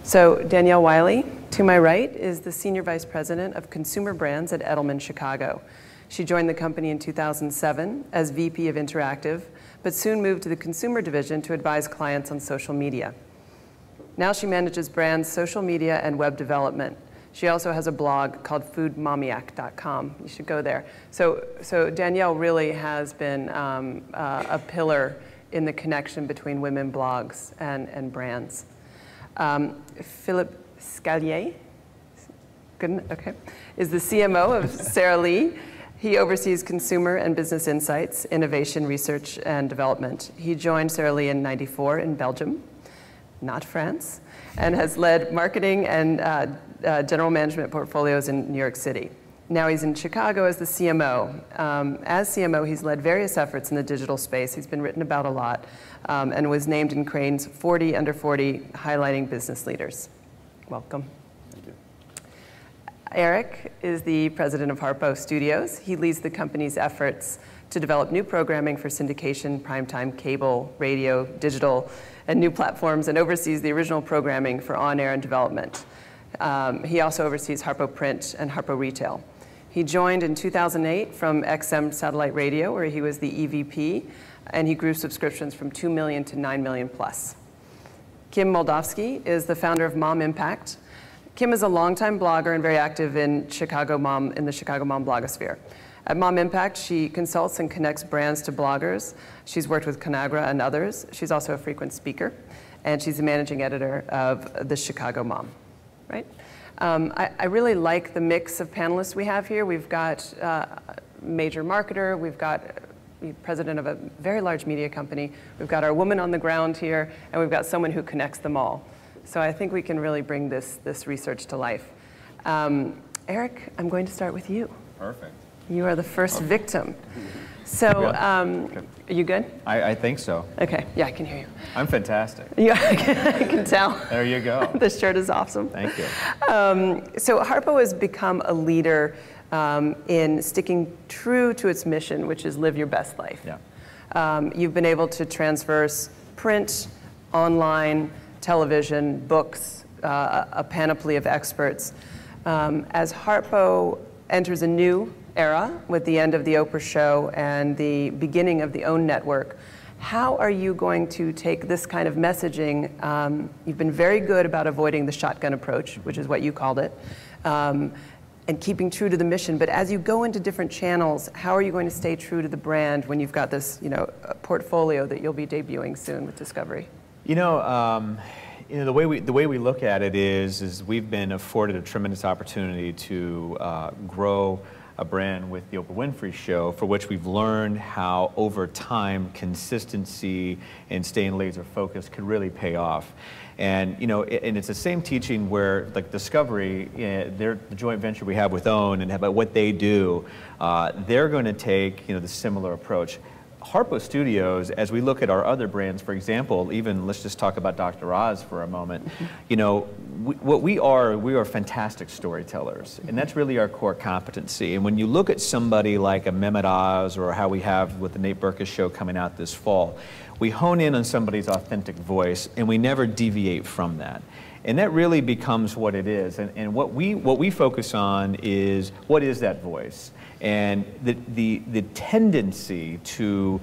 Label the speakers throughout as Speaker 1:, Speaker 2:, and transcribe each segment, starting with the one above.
Speaker 1: So Danielle Wiley, to my right, is the Senior Vice President of Consumer Brands at Edelman Chicago. She joined the company in 2007 as VP of Interactive, but soon moved to the consumer division to advise clients on social media. Now she manages brands, social media, and web development. She also has a blog called foodmommiac.com. You should go there. So Danielle really has been a pillar in the connection between women blogs and brands. Philippe Scalier, good, okay, is the CMO of Sara Lee. He oversees consumer and business insights, innovation, research, and development. He joined Sara Lee in '94 in Belgium, not France, and has led marketing and general management portfolios in New York City. Now he's in Chicago as the CMO. As CMO, he's led various efforts in the digital space. He's been written about a lot and was named in Crain's 40 Under 40 highlighting business leaders. Welcome.
Speaker 2: Thank you.
Speaker 1: Eric is the president of Harpo Studios. He leads the company's efforts to develop new programming for syndication, primetime, cable, radio, digital, and new platforms, and oversees the original programming for on-air and development. He also oversees Harpo Print and Harpo Retail. He joined in 2008 from XM Satellite Radio, where he was the EVP, and he grew subscriptions from 2 million to 9 million plus. Kim Moldovsky is the founder of Mom Impact. Kim is a longtime blogger and very active in the Chicago Mom blogosphere. At Mom Impact, she consults and connects brands to bloggers. She's worked with Conagra and others. She's also a frequent speaker, and she's the managing editor of the Chicago Mom, right? I really like the mix of panelists we have here. We've got a major marketer, we've got the president of a very large media company, we've got our woman on the ground here, and we've got someone who connects them all. So I think we can really bring this research to life. Eric, I'm going to start with you.
Speaker 2: Perfect.
Speaker 1: You are the first victim. So,
Speaker 2: Okay.
Speaker 1: Are you good?
Speaker 2: I think so.
Speaker 1: Okay, yeah, I can hear you.
Speaker 2: I'm fantastic.
Speaker 1: Yeah, I can tell.
Speaker 2: There you go.
Speaker 1: The shirt is awesome.
Speaker 2: Thank you.
Speaker 1: So Harpo has become a leader in sticking true to its mission, which is live your best life.
Speaker 2: Yeah.
Speaker 1: You've been able to transverse print, online, television, books, a panoply of experts. As Harpo enters a new era with the end of the Oprah show and the beginning of the OWN network, how are you going to take this kind of messaging? You've been very good about avoiding the shotgun approach, which is what you called it, and keeping true to the mission. But as you go into different channels, how are you going to stay true to the brand when you've got this, portfolio that you'll be debuting soon with Discovery?
Speaker 2: The way we look at it is we've been afforded a tremendous opportunity to grow a brand with the Oprah Winfrey Show, for which we've learned how over time consistency and staying laser focused could really pay off. And and it's the same teaching where, like Discovery, they're the joint venture we have with OWN, and about what they do, they're going to take the similar approach. Harpo Studios, as we look at our other brands, for example, even let's just talk about Dr. Oz for a moment. What we are fantastic storytellers, and that's really our core competency. And when you look at somebody like a Mehmet Oz, or how we have with the Nate Berkus show coming out this fall, we hone in on somebody's authentic voice, and we never deviate from that. And that really becomes what it is. And what we focus on is, what is that voice? And the tendency to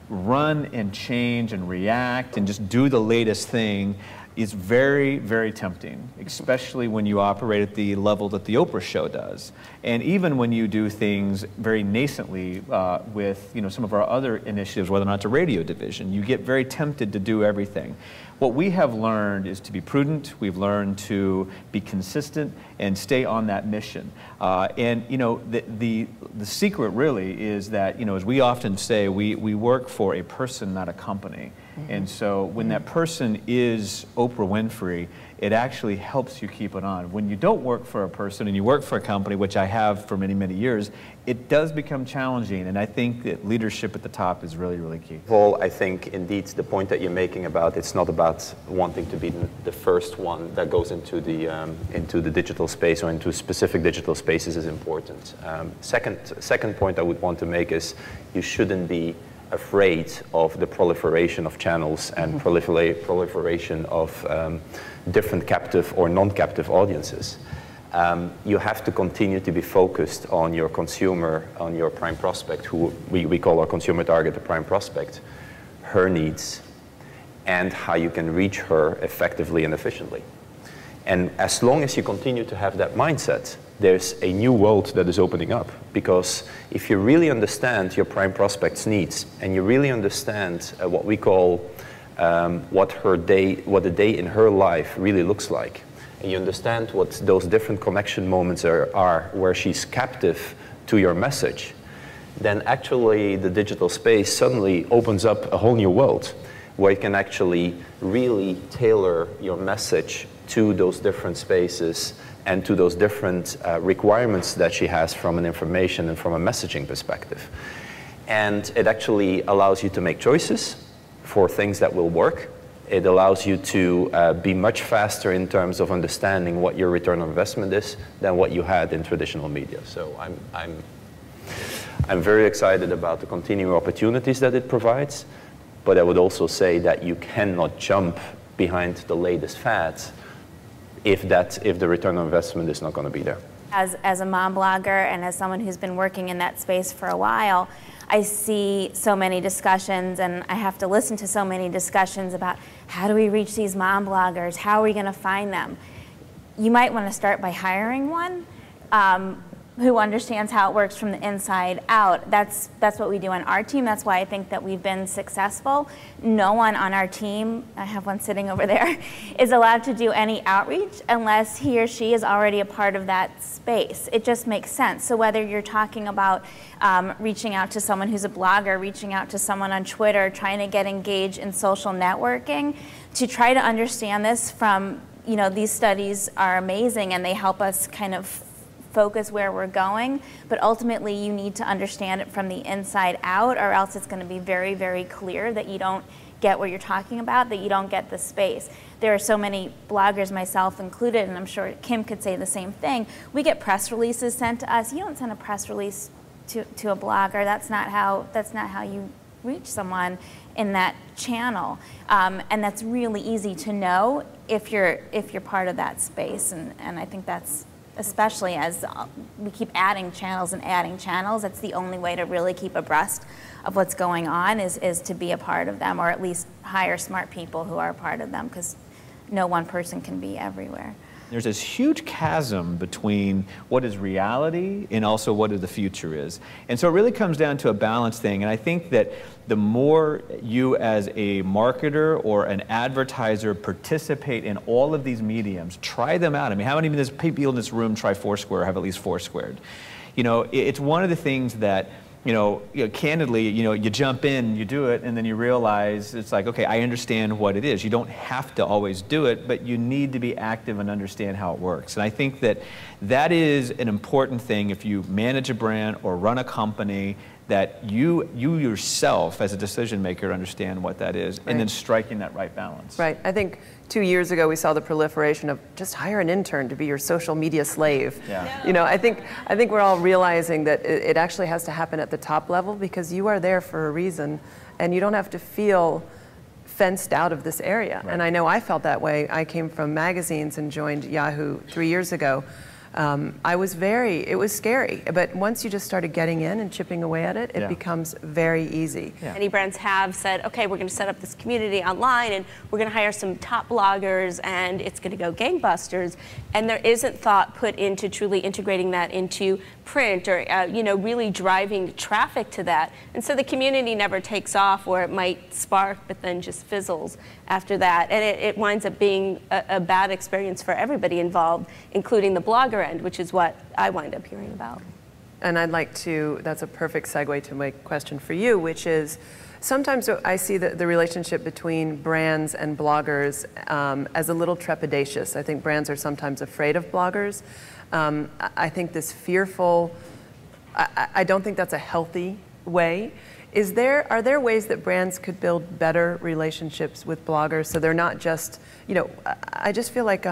Speaker 2: run and change and react and just do the latest thing is very, very tempting, especially when you operate at the level that the Oprah show does. And even when you do things very nascently with some of our other initiatives, whether or not it's a radio division, you get very tempted to do everything. What we have learned is to be prudent. We've learned to be consistent and stay on that mission. The secret really is that, as we often say, we work for a person, not a company. And so when that person is Oprah Winfrey, it actually helps you keep it on. When you don't work for a person and you work for a company, which I have for many, many years, it does become challenging. And I think that leadership at the top is really, really key.
Speaker 3: Paul, I think indeed the point that you're making about it's not about wanting to be the first one that goes into the digital space or into specific digital spaces is important. Second point I would want to make is you shouldn't be afraid of the proliferation of channels and proliferation of different captive or non-captive audiences. You have to continue to be focused on your consumer, on your prime prospect, who we call our consumer target the prime prospect, her needs, and how you can reach her effectively and efficiently. And as long as you continue to have that mindset, there's a new world that is opening up. Because if you really understand your prime prospect's needs, and you really understand what we call what the day in her life really looks like, and you understand what those different connection moments are where she's captive to your message, then actually the digital space suddenly opens up a whole new world where you can actually really tailor your message to those different spaces and to those different requirements that she has from an information and from a messaging perspective. And it actually allows you to make choices for things that will work. It allows you to be much faster in terms of understanding what your return on investment is than what you had in traditional media. So I'm very excited about the continuing opportunities that it provides, but I would also say that you cannot jump behind the latest fads if the return on investment is not going to be there.
Speaker 4: As a mom blogger and as someone who's been working in that space for a while, I see so many discussions and I have to listen to so many discussions about how do we reach these mom bloggers, how are we going to find them? You might want to start by hiring one who understands how it works from the inside out. That's what we do on our team. That's why I think that we've been successful. No one on our team, I have one sitting over there, is allowed to do any outreach unless he or she is already a part of that space. It just makes sense. So whether you're talking about reaching out to someone who's a blogger, reaching out to someone on Twitter, trying to get engaged in social networking, to try to understand this from, these studies are amazing and they help us kind of focus where we're going, but ultimately you need to understand it from the inside out, or else it's going to be very, very clear that you don't get what you're talking about, that you don't get the space. There are so many bloggers, myself included, and I'm sure Kim could say the same thing. We get press releases sent to us. You don't send a press release to a blogger. That's not how you reach someone in that channel, and that's really easy to know if you're part of that space, and I think that's, especially as we keep adding channels and adding channels, that's the only way to really keep abreast of what's going on is to be a part of them, or at least hire smart people who are a part of them, because no one person can be everywhere.
Speaker 2: There's this huge chasm between what is reality and also what the future is. And so it really comes down to a balance thing. And I think that the more you as a marketer or an advertiser participate in all of these mediums, try them out. I mean, how many people in this room try Foursquare or have at least Foursquared? It's one of the things that candidly, you jump in, you do it, and then you realize it's like, okay, I understand what it is. You don't have to always do it, but you need to be active and understand how it works. And I think that is an important thing if you manage a brand or run a company, that you yourself as a decision maker understand what that is, right, and then striking that right balance.
Speaker 1: Right. I think 2 years ago we saw the proliferation of just hire an intern to be your social media slave.
Speaker 2: Yeah.
Speaker 1: No. I think we're all realizing that it actually has to happen at the top level, because you are there for a reason and you don't have to feel fenced out of this area. Right. And I know I felt that way. I came from magazines and joined Yahoo 3 years ago. It was scary, but once you just started getting in and chipping away at it, it becomes very easy.
Speaker 5: Yeah. Many brands have said, okay, we're going to set up this community online and we're going to hire some top bloggers and it's going to go gangbusters. And there isn't thought put into truly integrating that into print or, really driving traffic to that. And so the community never takes off, or it might spark, but then just fizzles after that. And it winds up being a bad experience for everybody involved, including the blogger end, which is what I wind up hearing about.
Speaker 1: And that's a perfect segue to my question for you, which is, Sometimes I see the relationship between brands and bloggers as a little trepidatious. I think brands are sometimes afraid of bloggers. I think this fearful, I don't think that's a healthy way. Are there ways that brands could build better relationships with bloggers so they're not just, I just feel like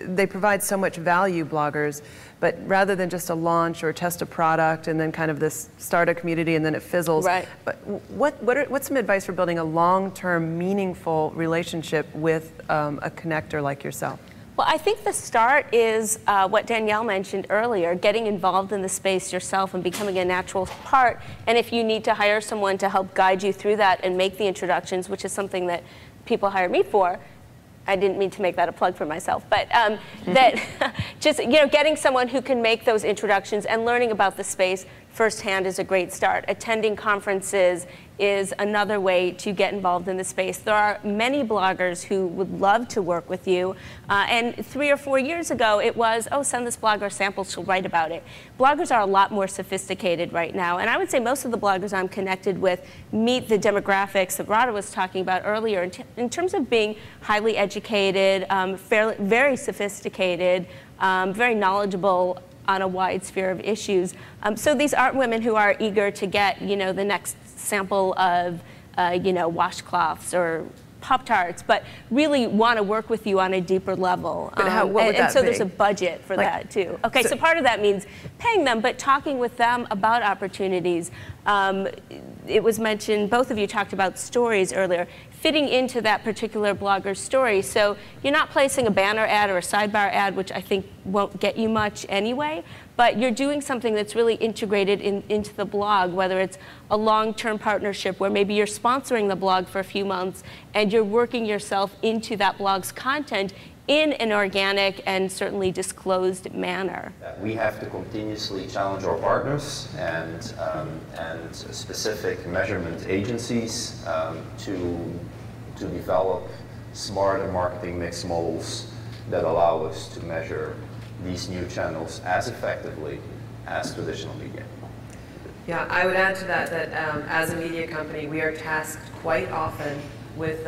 Speaker 1: they provide so much value, bloggers, but rather than just a launch or test a product and then kind of this start a community and then it fizzles.
Speaker 5: Right.
Speaker 1: But what's some advice for building a long-term, meaningful relationship with a connector like yourself?
Speaker 5: Well, I think the start is what Danielle mentioned earlier, getting involved in the space yourself and becoming a natural part. And if you need to hire someone to help guide you through that and make the introductions, which is something that people hire me for, I didn't mean to make that a plug for myself, but that just getting someone who can make those introductions and learning about the space firsthand is a great start. Attending conferences is another way to get involved in the space. There are many bloggers who would love to work with you. And 3 or 4 years ago, it was, oh, send this blogger samples, she'll write about it. Bloggers are a lot more sophisticated right now. And I would say most of the bloggers I'm connected with meet the demographics that Radha was talking about earlier in terms of being highly educated, very sophisticated, very knowledgeable on a wide sphere of issues. So these aren't women who are eager to get, the next sample of, washcloths or Pop-Tarts, but really want to work with you on a deeper level.
Speaker 1: But what would that
Speaker 5: so
Speaker 1: be?
Speaker 5: there's a budget for that too. Okay, so part of that means paying them, but talking with them about opportunities. It was mentioned, both of you talked about stories earlier, fitting into that particular blogger's story. So you're not placing a banner ad or a sidebar ad, which I think won't get you much anyway, but you're doing something that's really integrated into the blog, whether it's a long-term partnership where maybe you're sponsoring the blog for a few months and you're working yourself into that blog's content in an organic and certainly disclosed manner.
Speaker 3: We have to continuously challenge our partners and specific measurement agencies to develop smarter marketing mix models that allow us to measure these new channels as effectively as traditional media.
Speaker 1: Yeah, I would add to that as a media company, we are tasked quite often with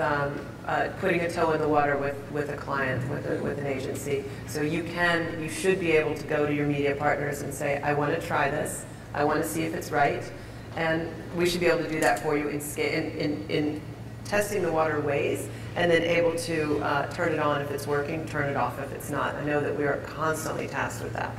Speaker 1: putting a toe in the water with a client, with an agency. So you should be able to go to your media partners and say, I want to try this, I want to see if it's right, and we should be able to do that for you in testing the water ways, and then able to turn it on if it's working, turn it off if it's not. I know that we are constantly tasked with that.